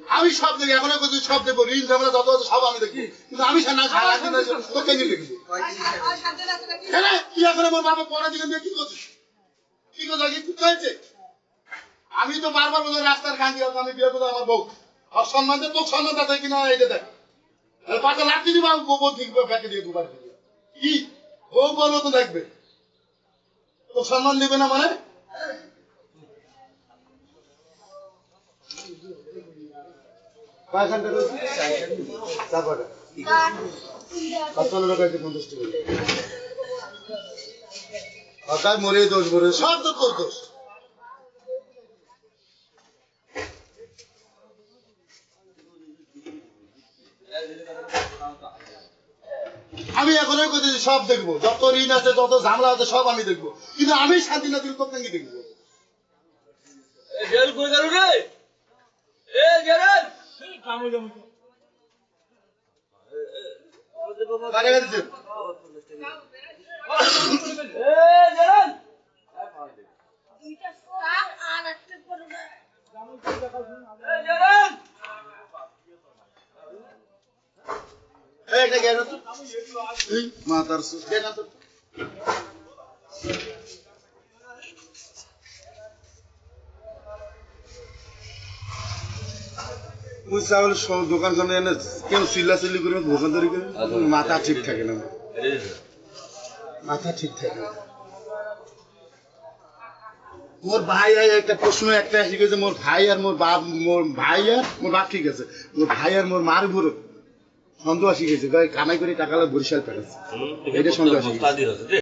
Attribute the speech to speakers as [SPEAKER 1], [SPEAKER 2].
[SPEAKER 1] আমি সব দেখি এখন সব দেখবো রিল ঝামেলা যত আছে সব আমি দেখি কিন্তু আমি তোকে নিয়ে দেখবো কি এখন আমার বাবা পড়া দিকে দিয়ে কি করছিস কি কথা কি হয়েছে আমি তো বারবার বলে রাস্তার গান দিয়ে আমি বিয়ে করবো আমার বউ আর সম্মান তোর সম্মান আছে কিনা এটা দেখ পাটা লাগতে দিবা বউ ঠিক ব্যাকে দিয়ে দুবার কি বউ বলো তো দেখবে তোর সম্মান দিবে না মানে মরে দোষ মরে সব তো তোর দোষ আমি এখন সব দেখবো যত ঋণ আছে যত ঝামেলা আছে সব আমি দেখবো কিন্তু আমি শান্তি না দিলে তোকে কি দেখবো মাতার দোকান খানে এনে কেউ চিল্লাচিল্লি করে দোকানদারি করে মাথা ঠিক থাকে না মাথা ঠিক থাকে না মোর ভাই একটা প্রশ্ন একটা আসি গেছে মোর ভাই আর মোর বাপ মোর ভাই আর মোর বাপ ঠিক আছে মোর ভাই আর মোর মার উপর সন্দেহ আসি গেছে কামাই করে টাকা বরিশাল পেটাচ্ছে এটা সন্দেহ আসি গেছে